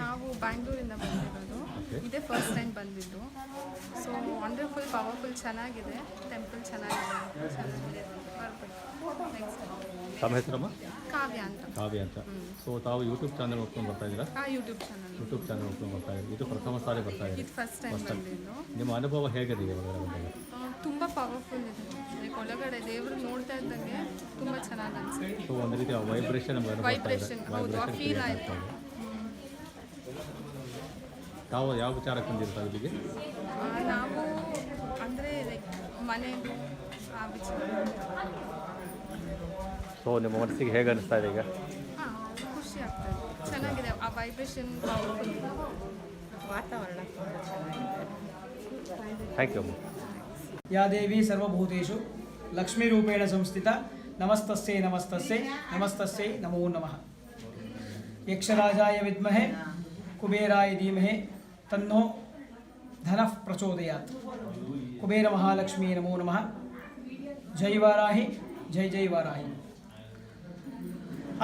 ನಾವು ಬ್ಯಾಂಗ್ಳೂರಿಂದ ಬಂದಿರೋದು. ಇದೇ ಫಸ್ಟ್ ಟೈಮ್ ಬಂದಿದ್ದು. ಸೊ ವಂಡರ್ಫುಲ್, ಪವರ್ಫುಲ್, ಚೆನ್ನಾಗಿದೆ. ಟೆಂಪಲ್ ಚೆನ್ನಾಗಿದೆ. ತಮ್ಮ ಹೆಸರಮ್ಮ? ಕಾವ್ಯ ಅಂತ. ಕಾವ್ಯ ಅಂತ. ಸೊ ತಾವು ಯೂಟ್ಯೂಬ್ ಚಾನಲ್ ನೋಡ್ಕೊಂಡು ಬರ್ತಾ ಇದ್ದೀರಾ? ಯೂಟ್ಯೂಬ್ ಚಾನಲ್ ನೋಡ್ಕೊಂಡು ಬರ್ತಾ ಇದ್ದೀವಿ. ಇದು ಪ್ರಥಮ ಸಾರಿ ಬರ್ತಾ ಇದೆ. ಇದು ಫಸ್ಟ್ ಟೈಮ್ ಬಂದಿದ್ದು. ನಿಮ್ಮ ಅನುಭವ ಹೇಗಿದೆ? ತುಂಬ ಪವರ್ಫುಲ್ ಇದೆ. ಲೈಕ್ ಒಳಗಡೆ ದೇವರು ನೋಡ್ತಾ ಇದ್ದಂಗೆ ತುಂಬ ಚೆನ್ನಾಗಿ ಅನಿಸುತ್ತೆ. ಸೊ ಒಂದು ರೀತಿ ವೈಬ್ರೇಷನ್ ಹೌದು, ಆ ಫೀಲ್ ಆಯಿತು. ತಾವು ಯಾವ ವಿಚಾರಕ್ಕೆ ಬಂದಿರ್ತಾವೆ ಇಲ್ಲಿಗೆ? ನಾವು ಅಂದರೆ ಲೈಕ್ ಮನೆಗೂ ಆ ವಿಚಾರ. ಸೊ ನಿಮ್ಮ ಮನಸ್ಸಿಗೆ ಹೇಗೆ ಅನಿಸ್ತಾ ಇದೆ ಈಗ? ಖುಷಿ ಆಗ್ತದೆ, ಚೆನ್ನಾಗಿದೆ. ಆ ವೈಬ್ರೇಷನ್ ಪವರ್ಫುಲ್, ವಾತಾವರಣ ಚೆನ್ನಾಗಿದೆ. Thank you. ಯಾ ದೇವಿ ಸರ್ವಭೂತೇಷು ಲಕ್ಷ್ಮೀರೂಪೇಣ ಸಂಸ್ಥಿತ ನಮಸ್ತಸ್ಯೈ ನಮಸ್ತಸ್ಯೈ ನಮಸ್ತಸ್ಯೈ ನಮೋ ನಮಃ. ಯಕ್ಷರಾಜಾಯ ವಿದ್ಮಹೆ ಕುಬೇರಾಯ ಧೀಮಹಿ ತನ್ನೋ ಧನಃ ಪ್ರಚೋದಯಾತ್. ಕುಬೇರ ಮಹಾಲಕ್ಷ್ಮೀ ನಮೋ ನಮಃ. ಜೈ ವಾರಾಹಿ, ಜೈ ಜೈ ವಾರಾಹಿ.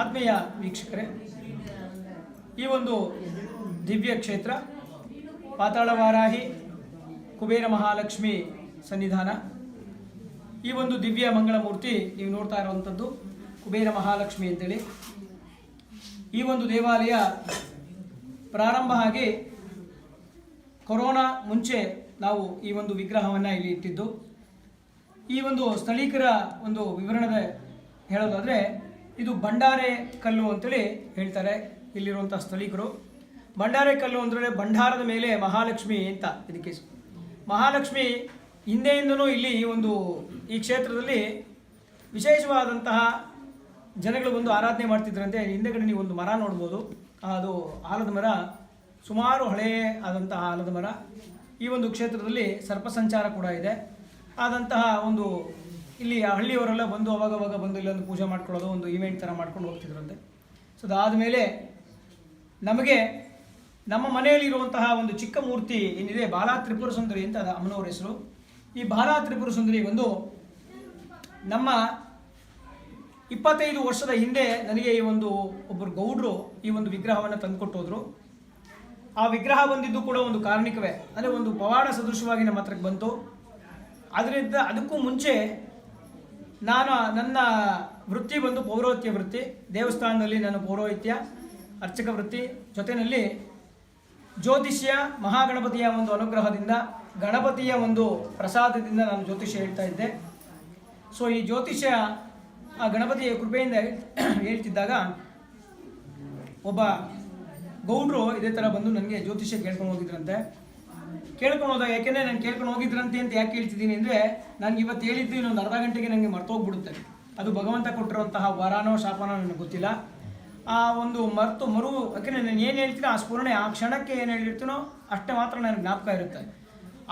ಆತ್ಮೀಯ ವೀಕ್ಷಕರೇ, ಈ ಒಂದು ದಿವ್ಯ ಕ್ಷೇತ್ರ ಪಾತಾಳ ವಾರಾಹಿ ಕುಬೇರ ಮಹಾಲಕ್ಷ್ಮಿ ಸನ್ನಿಧಾನ. ಈ ಒಂದು ದಿವ್ಯ ಮಂಗಳಮೂರ್ತಿ ನೀವು ನೋಡ್ತಾ ಇರುವಂಥದ್ದು ಕುಬೇರ ಮಹಾಲಕ್ಷ್ಮಿ ಅಂತೇಳಿ. ಈ ಒಂದು ದೇವಾಲಯ ಪ್ರಾರಂಭ ಆಗಿ ಕೊರೋನಾ ಮುಂಚೆ ನಾವು ಈ ಒಂದು ವಿಗ್ರಹವನ್ನು ಇಲ್ಲಿ ಇಟ್ಟಿದ್ದು. ಈ ಒಂದು ಸ್ಥಳೀಕರ ಒಂದು ವಿವರಣೆ ಹೇಳೋದಾದರೆ ಇದು ಭಂಡಾರೆ ಕಲ್ಲು ಅಂತೇಳಿ ಹೇಳ್ತಾರೆ ಇಲ್ಲಿರುವಂಥ ಸ್ಥಳೀಕರು. ಭಂಡಾರೆ ಕಲ್ಲು ಅಂದರೆ ಭಂಡಾರದ ಮೇಲೆ ಮಹಾಲಕ್ಷ್ಮಿ ಅಂತ ಇದಕ್ಕೆ. ಮಹಾಲಕ್ಷ್ಮಿ ಹಿಂದೆಯಿಂದನೂ ಇಲ್ಲಿ ಈ ಕ್ಷೇತ್ರದಲ್ಲಿ ವಿಶೇಷವಾದಂತಹ ಜನಗಳು ಬಂದು ಆರಾಧನೆ ಮಾಡ್ತಿದ್ರಂತೆ. ಹಿಂದೆಗಡೆ ನೀವು ಒಂದು ಮರ ನೋಡ್ಬೋದು, ಅದು ಆಲದ ಮರ, ಸುಮಾರು ಹಳೆಯ ಆದಂತಹ ಆಲದ ಮರ. ಈ ಒಂದು ಕ್ಷೇತ್ರದಲ್ಲಿ ಸರ್ಪಸಂಚಾರ ಕೂಡ ಇದೆ. ಆದಂತಹ ಇಲ್ಲಿ ಹಳ್ಳಿಯವರೆಲ್ಲ ಬಂದು ಅವಾಗವಾಗ ಬಂದು ಇಲ್ಲೊಂದು ಪೂಜೆ ಮಾಡ್ಕೊಳ್ಳೋದು, ಒಂದು ಈವೆಂಟ್ ಥರ ಮಾಡ್ಕೊಂಡು ಹೋಗ್ತಿದ್ರಂತೆ. ಸೊ ಅದಾದಮೇಲೆ ನಮಗೆ ನಮ್ಮ ಮನೆಯಲ್ಲಿರುವಂತಹ ಒಂದು ಚಿಕ್ಕ ಮೂರ್ತಿ ಏನಿದೆ, ಬಾಲಾ ತ್ರಿಪುರ ಸುಂದರಿ ಅಂತ ಅದು ಅಮ್ಮನವ್ರ ಹೆಸರು. ಈ ಬಾಲಾ ತ್ರಿಪುರ ಸುಂದರಿ ನಮ್ಮ 25 ವರ್ಷದ ಹಿಂದೆ ನನಗೆ ಒಬ್ಬರು ಗೌಡ್ರು ಈ ಒಂದು ವಿಗ್ರಹವನ್ನು ತಂದುಕೊಟ್ಟೋದ್ರು. ಆ ವಿಗ್ರಹ ಬಂದಿದ್ದು ಕೂಡ ಒಂದು ಕಾರಣಿಕವೇ, ಅಂದರೆ ಒಂದು ಪವಾಡ ಸದೃಶವಾಗಿ ನಮ್ಮ ಹತ್ರಕ್ಕೆ ಬಂತು. ಅದರಿಂದ ಅದಕ್ಕೂ ಮುಂಚೆ ನನ್ನ ವೃತ್ತಿ ಪೌರೋಹಿತ್ಯ ವೃತ್ತಿ. ದೇವಸ್ಥಾನದಲ್ಲಿ ನಾನು ಪೌರೋಹಿತ್ಯ ಅರ್ಚಕ ವೃತ್ತಿ, ಜೊತೆಯಲ್ಲಿ ಜ್ಯೋತಿಷ್ಯ, ಮಹಾಗಣಪತಿಯ ಒಂದು ಅನುಗ್ರಹದಿಂದ, ಗಣಪತಿಯ ಒಂದು ಪ್ರಸಾದದಿಂದ ನಾನು ಜ್ಯೋತಿಷ್ಯ ಹೇಳ್ತಾ ಇದ್ದೆ. ಸೊ ಈ ಜ್ಯೋತಿಷ್ಯ ಆ ಗಣಪತಿಯ ಕೃಪೆಯಿಂದ ಹೇಳ್ತಿದ್ದಾಗ ಒಬ್ಬ ಗೌಡ್ರು ಇದೇ ಥರ ಬಂದು ನನಗೆ ಜ್ಯೋತಿಷ್ಯ ಕೇಳ್ಕೊಂಡು ಹೋಗಿದ್ರಂತೆ. ಕೇಳ್ಕೊಂಡು ಹೋದಾಗ, ಯಾಕೆಂದರೆ ನಾನು ಕೇಳ್ಕೊಂಡು ಹೋಗಿದ್ರಂತೆ ಅಂತ ಯಾಕೆ ಹೇಳ್ತಿದ್ದೀನಿ ಅಂದರೆ, ನನಗೆ ಇವತ್ತು ಹೇಳಿದ್ದು ಇನ್ನೊಂದು ಅರ್ಧ ಗಂಟೆಗೆ ನನಗೆ ಮರ್ತೋಗ್ಬಿಡುತ್ತೆ. ಅದು ಭಗವಂತ ಕೊಟ್ಟಿರುವಂತಹ ವರಾನೋ ಶಾಪನೋ ನನಗೆ ಗೊತ್ತಿಲ್ಲ. ಆ ಒಂದು ಯಾಕೆಂದರೆ ನಾನು ಏನು ಹೇಳ್ತೀನೋ ಆ ಸ್ಫುರಣೆ, ಆ ಕ್ಷಣಕ್ಕೆ ಏನು ಹೇಳಿರ್ತೀನೋ ಅಷ್ಟೇ ಮಾತ್ರ ನನಗೆ ಜ್ಞಾಪಕ ಇರುತ್ತೆ.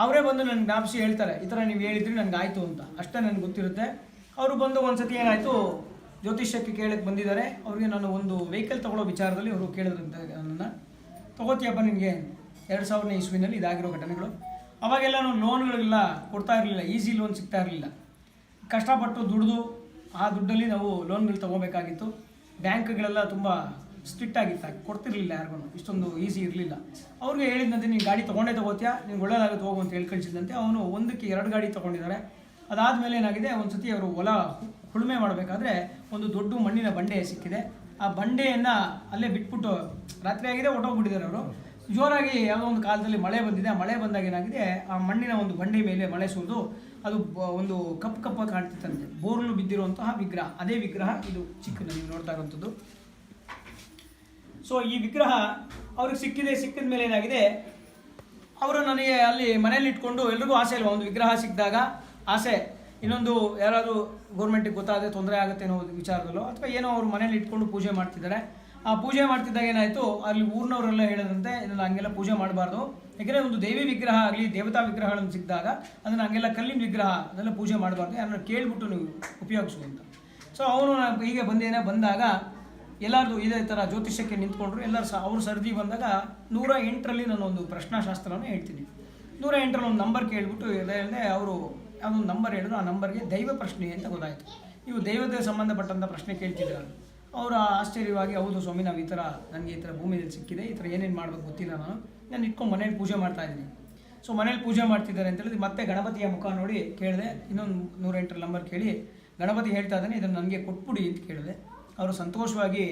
ಅವರೇ ಬಂದು ನನಗೆ ಜ್ಞಾಪಿಸಿ ಹೇಳ್ತಾರೆ, ಈ ಥರ ನೀವು ಹೇಳಿದ್ರಿ ನನಗೆ ಆಯಿತು ಅಂತ. ಅಷ್ಟೇ ನನಗೆ ಗೊತ್ತಿರುತ್ತೆ. ಅವರು ಬಂದು ಒಂದು ಸತಿ ಏನಾಯಿತು, ಜ್ಯೋತಿಷ್ಯಕ್ಕೆ ಕೇಳಕ್ಕೆ ಬಂದಿದ್ದಾರೆ. ಅವರಿಗೆ ನಾನು ಒಂದು ವೆಹಿಕಲ್ ತೊಗೊಳ್ಳೋ ವಿಚಾರದಲ್ಲಿ ಅವರು ಕೇಳಿದ್ರಂತೆ, ನನ್ನನ್ನು ತೊಗೋತಿಯಪ್ಪ ನಿನಗೆ 2000 ಇಸ್ವಿನಲ್ಲಿ ಇದಾಗಿರೋ ಘಟನೆಗಳು. ಅವಾಗೆಲ್ಲ ನಾವು ಲೋನ್ಗಳಿಗೆಲ್ಲ ಕೊಡ್ತಾ ಇರಲಿಲ್ಲ, ಈಸಿ ಲೋನ್ ಸಿಗ್ತಾ ಇರಲಿಲ್ಲ. ಕಷ್ಟಪಟ್ಟು ದುಡಿದು ಆ ದುಡ್ಡಲ್ಲಿ ನಾವು ಲೋನ್ಗಳು ತೊಗೋಬೇಕಾಗಿತ್ತು. ಬ್ಯಾಂಕ್ಗಳೆಲ್ಲ ತುಂಬ ಸ್ಟ್ರಿಕ್ಟ್ ಆಗಿತ್ತು, ಕೊಡ್ತಿರ್ಲಿಲ್ಲ ಯಾರಿಗೂ, ಇಷ್ಟೊಂದು ಈಸಿ ಇರಲಿಲ್ಲ. ಅವ್ರಿಗೆ ಹೇಳಿದಂತೆ ನೀನು ಗಾಡಿ ತೊಗೋತೀಯಾ, ನಿನ್ಗೆ ಒಳ್ಳೆಯದಾಗುತ್ತೆ ಹೋಗು ಅಂತ ಕಳಿಸಿದಂತೆ ಅವನು 1ಕ್ಕೆ 2 ಗಾಡಿ ತೊಗೊಂಡಿದ್ದಾರೆ. ಅದಾದಮೇಲೆ ಏನಾಗಿದೆ, ಒಂದು ಸತಿ ಅವರು ಹೊಲ ಉಳುಮೆ ಮಾಡಬೇಕಾದ್ರೆ ಒಂದು ದೊಡ್ಡ ಮಣ್ಣಿನ ಬಂಡೆ ಸಿಕ್ಕಿದೆ. ಆ ಬಂಡೆಯನ್ನು ಅಲ್ಲೇ ಬಿಟ್ಬಿಟ್ಟು ರಾತ್ರಿ ಆಗಿದೆ, ಹೊಟ್ಟೋಗ್ಬಿಟ್ಟಿದ್ದಾರೆ ಅವರು. ಜೋರಾಗಿ ಯಾವುದೋ ಒಂದು ಕಾಲದಲ್ಲಿ ಮಳೆ ಬಂದಿದೆ. ಆ ಮಳೆ ಬಂದಾಗ ಏನಾಗಿದೆ, ಆ ಮಣ್ಣಿನ ಒಂದು ಬಂಡೆ ಮೇಲೆ ಮಳೆ ಸುರಿದು ಅದು ಒಂದು ಕಪ್ಪು ಕಾಣ್ತಿತ್ತಂತೆ. ಬೋರ್ಲು ಬಿದ್ದಿರುವಂತಹ ವಿಗ್ರಹ, ಅದೇ ವಿಗ್ರಹ ಇದು ಚಿಕ್ಕದು ನೀವು ನೋಡ್ತಾ ಇರುವಂಥದ್ದು. ಸೊ ಈ ವಿಗ್ರಹ ಅವ್ರಿಗೆ ಸಿಕ್ಕಿದ ಮೇಲೆ ಏನಾಗಿದೆ, ಅವರು ನನಗೆ ಅಲ್ಲಿ ಮನೇಲಿ ಇಟ್ಕೊಂಡು, ಎಲ್ರಿಗೂ ಆಸೆ ಅಲ್ವಾ ಒಂದು ವಿಗ್ರಹ ಸಿಕ್ಕಿದಾಗ ಆಸೆ, ಇನ್ನೊಂದು ಯಾರಾದರೂ ಗೌರ್ಮೆಂಟಿಗೆ ಗೊತ್ತಾದರೆ ತೊಂದರೆ ಆಗುತ್ತೆ ಅನ್ನೋ ವಿಚಾರದಲ್ಲೋ ಅಥವಾ ಏನೋ ಅವರು ಮನೇಲಿ ಇಟ್ಕೊಂಡು ಪೂಜೆ ಮಾಡ್ತಿದ್ದಾರೆ. ಆ ಪೂಜೆ ಮಾಡ್ತಿದ್ದಾಗ ಏನಾಯಿತು, ಅಲ್ಲಿ ಊರಿನವರೆಲ್ಲ ಹೇಳಿದಂತೆ ಇದನ್ನು ಹಂಗೆಲ್ಲ ಪೂಜೆ ಮಾಡಬಾರ್ದು, ಯಾಕೆಂದರೆ ಒಂದು ದೇವಿ ವಿಗ್ರಹ ಆಗಲಿ ದೇವತಾ ವಿಗ್ರಹಗಳನ್ನು ಸಿಕ್ಕಿದಾಗ ಅದನ್ನು ಹಂಗೆಲ್ಲ ಕಲ್ಲಿನ ವಿಗ್ರಹ ಅದೆಲ್ಲ ಪೂಜೆ ಮಾಡಬಾರ್ದು, ಯಾರನ್ನ ಕೇಳಿಬಿಟ್ಟು ನೀವು ಉಪಯೋಗಿಸುವಂತ. ಸೊ ಅವನು ಹೀಗೆ ಬಂದಾಗ ಎಲ್ಲರದು ಇದೇ ಥರ ಜ್ಯೋತಿಷ್ಯಕ್ಕೆ ನಿಂತ್ಕೊಂಡ್ರು. ಎಲ್ಲರೂ ಅವರು ಸರದಿ ಬಂದಾಗ 108ರಲ್ಲಿ ನಾನು ಒಂದು ಪ್ರಶ್ನಾಶಾಸ್ತ್ರವನ್ನು ಹೇಳ್ತೀನಿ. 108ರಲ್ಲಿ ಒಂದು ನಂಬರ್ ಕೇಳಿಬಿಟ್ಟು ಹೇಳಿದೆ, ಅವರು ಯಾವುದೊಂದು ನಂಬರ್ ಹೇಳಿದ್ರು. ಆ ನಂಬರ್ಗೆ ದೈವ ಪ್ರಶ್ನೆ ಅಂತ ಗೊತ್ತಾಯಿತು. ನೀವು ದೈವತೆ ಸಂಬಂಧಪಟ್ಟಂಥ ಪ್ರಶ್ನೆ ಕೇಳ್ತಿದ್ದೀರ. ಅವರು ಆಶ್ಚರ್ಯವಾಗಿ ಹೌದು ಸ್ವಾಮಿ ನಾವು ಈ ಥರ ನನಗೆ ಈ ಥರ ಭೂಮಿಯಲ್ಲಿ ಸಿಕ್ಕಿದೆ, ಈ ಥರ ಏನೇನು ಮಾಡಬೇಕು ಗೊತ್ತಿಲ್ಲ, ನಾನು ಇಟ್ಕೊಂಡು ಮನೇಲಿ ಪೂಜೆ ಮಾಡ್ತಾ ಇದ್ದೀನಿ. ಸೊ ಮನೇಲಿ ಪೂಜೆ ಮಾಡ್ತಿದ್ದಾರೆ ಅಂತ ಹೇಳಿದ್ರೆ ಮತ್ತೆ ಗಣಪತಿಯ ಮುಖ ನೋಡಿ ಕೇಳಿದೆ, ಇನ್ನೊಂದು 108 ನಂಬರ್ ಕೇಳಿ ಗಣಪತಿ ಹೇಳ್ತಾ ಇದ್ದಾನೆ ಇದನ್ನು ನನಗೆ ಕೊಟ್ಬಿಡಿ ಅಂತ ಕೇಳಿದೆ. ಅವರು ಸಂತೋಷವಾಗಿ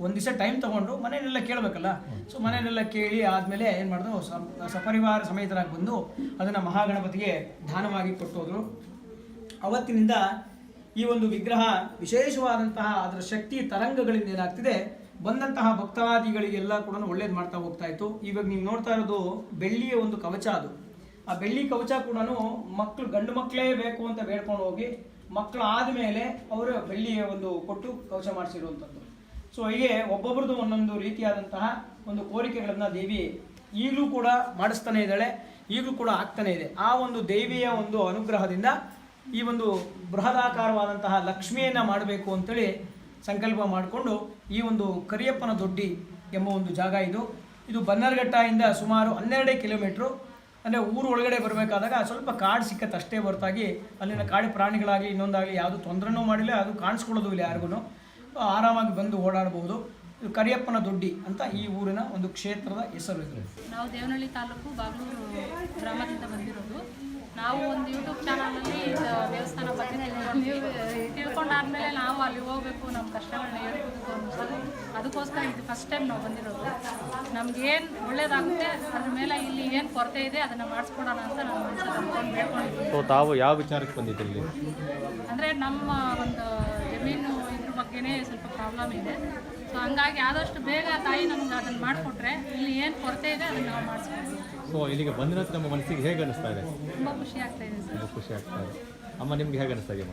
ಒಂದು ದಿವಸ ಟೈಮ್ ತೊಗೊಂಡು ಮನೆಯಲ್ಲೆಲ್ಲ ಕೇಳಬೇಕಲ್ಲ, ಸೊ ಮನೆಯಲ್ಲೆಲ್ಲ ಕೇಳಿ ಆದಮೇಲೆ ಏನು ಮಾಡಿದ್ರು, ಸಪರಿವಾರ ಸಮೇತರಾಗಿ ಬಂದು ಅದನ್ನು ಮಹಾಗಣಪತಿಗೆ ದಾನವಾಗಿ ಕೊಟ್ಟೋದ್ರು. ಅವತ್ತಿನಿಂದ ಈ ಒಂದು ವಿಗ್ರಹ ವಿಶೇಷವಾದಂತಹ ಅದರ ಶಕ್ತಿ ತರಂಗಗಳಿಂದ ಏನಾಗ್ತಿದೆ, ಬಂದಂತಹ ಭಕ್ತಾದಿಗಳಿಗೆಲ್ಲ ಕೂಡ ಒಳ್ಳೇದು ಮಾಡ್ತಾ ಹೋಗ್ತಾ ಇತ್ತು. ಇವಾಗ ನೀವು ನೋಡ್ತಾ ಇರೋದು ಬೆಳ್ಳಿಯ ಒಂದು ಕವಚ, ಅದು ಆ ಬೆಳ್ಳಿ ಕವಚ ಕೂಡ ಮಕ್ಕಳು ಗಂಡು ಮಕ್ಕಳೇ ಬೇಕು ಅಂತ ಬೇಡ್ಕೊಂಡು ಹೋಗಿ ಮಕ್ಕಳು ಆದಮೇಲೆ ಅವರು ಬೆಳ್ಳಿಯ ಒಂದು ಕೊಟ್ಟು ಕವಚ ಮಾಡಿಸಿರುವಂಥದ್ದು. ಸೊ ಹೀಗೆ ಒಬ್ಬೊಬ್ರದ್ದು ಒಂದೊಂದು ರೀತಿಯಾದಂತಹ ಒಂದು ಕೋರಿಕೆಗಳನ್ನು ದೇವಿ ಈಗಲೂ ಕೂಡ ಮಾಡಿಸ್ತಾನೆ ಇದ್ದಾಳೆ, ಈಗಲೂ ಕೂಡ ಆಗ್ತಾನೆ ಇದೆ. ಆ ಒಂದು ದೇವಿಯ ಒಂದು ಅನುಗ್ರಹದಿಂದ ಈ ಒಂದು ಬೃಹದಾಕಾರವಾದಂತಹ ಲಕ್ಷ್ಮಿಯನ್ನು ಮಾಡಬೇಕು ಅಂತೇಳಿ ಸಂಕಲ್ಪ ಮಾಡಿಕೊಂಡು ಈ ಒಂದು ಕರಿಯಪ್ಪನ ದೊಡ್ಡಿ ಎಂಬ ಒಂದು ಜಾಗ ಇದು ಬನ್ನರ್ಘಟ್ಟದಿಂದ ಸುಮಾರು 12 ಕಿಲೋಮೀಟ್ರು. ಅಂದರೆ ಊರು ಒಳಗಡೆ ಬರಬೇಕಾದಾಗ ಸ್ವಲ್ಪ ಕಾಡು ಸಿಕ್ಕತ್ತೆ ಅಷ್ಟೇ ಹೊರತಾಗಿ ಅಲ್ಲಿನ ಕಾಡು ಪ್ರಾಣಿಗಳಾಗಲಿ ಇನ್ನೊಂದಾಗಲಿ ಯಾವುದು ತೊಂದರೆನೂ ಮಾಡಿಲ್ಲ, ಅದು ಕಾಣಿಸ್ಕೊಳ್ಳೋದು ಇಲ್ಲ ಯಾರಿಗೂ, ಆರಾಮಾಗಿ ಬಂದು ಓಡಾಡಬಹುದು. ಇದು ಕರಿಯಪ್ಪನ ದೊಡ್ಡಿ ಅಂತ ಈ ಊರಿನ ಒಂದು ಕ್ಷೇತ್ರದ ಹೆಸರು ಇದು. ನಾವು ದೇವನಹಳ್ಳಿ ತಾಲೂಕು ಬಾಗ್ಲೂರು ಗ್ರಾಮದಿಂದ ಬಂದಿರೋದು. ನಾವು ಒಂದು ಯೂಟ್ಯೂಬ್ ಚಾನಲಲ್ಲಿ ದೇವಸ್ಥಾನ ಬಗ್ಗೆ ತಿಳ್ಕೊಂಡಾದ್ಮೇಲೆ ನಾವು ಅಲ್ಲಿ ಹೋಗ್ಬೇಕು, ನಮ್ಮ ಕಷ್ಟಗಳನ್ನ ಹೇಳ್ಬೇಕು ಅನ್ಸೋದು. ಅದಕ್ಕೋಸ್ಕರ ಇದು ಫಸ್ಟ್ ಟೈಮ್ ನಾವು ಬಂದಿರೋದು. ನಮ್ಗೇನು ಒಳ್ಳೇದಾಗುತ್ತೆ ಅದ್ರ ಮೇಲೆ ಇಲ್ಲಿ ಏನು ಕೊರತೆ ಇದೆ ಅದನ್ನು ಮಾಡಿಸ್ಕೊಡೋಣ ಅಂತ ನಾವು ಮನಸ್ಸಲ್ಲಿ ಅಂದ್ಕೊಂಡು ಬೇಡ್ಕೊಂಡಿದ್ದೀವಿ. ಸೊ ತಾವು ಯಾವ ವಿಚಾರಕ್ಕೆ ಬಂದಿದ್ದೀರಿ? ಅಂದರೆ ನಮ್ಮ ಒಂದು ಜಮೀನು ಇದ್ರ ಬಗ್ಗೆನೇ ಸ್ವಲ್ಪ ಪ್ರಾಬ್ಲಮ್ ಇದೆ. ಸೊ ಹಂಗಾಗಿ ಆದಷ್ಟು ಬೇಗ ತಾಯಿ ನಮ್ಗೆ ಅದನ್ನು ಮಾಡಿಕೊಟ್ರೆ ಇಲ್ಲಿ ಏನು ಕೊರತೆ ಇದೆ ಅದನ್ನು ನಾವು ಮಾಡಿಸ್ಕೊಡ್ತೀವಿ. ಸೊ ಇಲ್ಲಿಗೆ ಬಂದ ನಂತರ ನಮ್ಮ ಮನಸ್ಸಿಗೆ ಹೇಗೆ ಅನಿಸ್ತಾ ಇದೆ? ತುಂಬ ಖುಷಿ ಆಗ್ತಾ ಇದೆ ಸರ್. ತುಂಬ ಖುಷಿ ಆಗ್ತಾ ಇದೆ. ಅಮ್ಮ ನಿಮ್ಗೆ ಹೇಗೆ ಅನಿಸ್ತಾ ಇದೆ?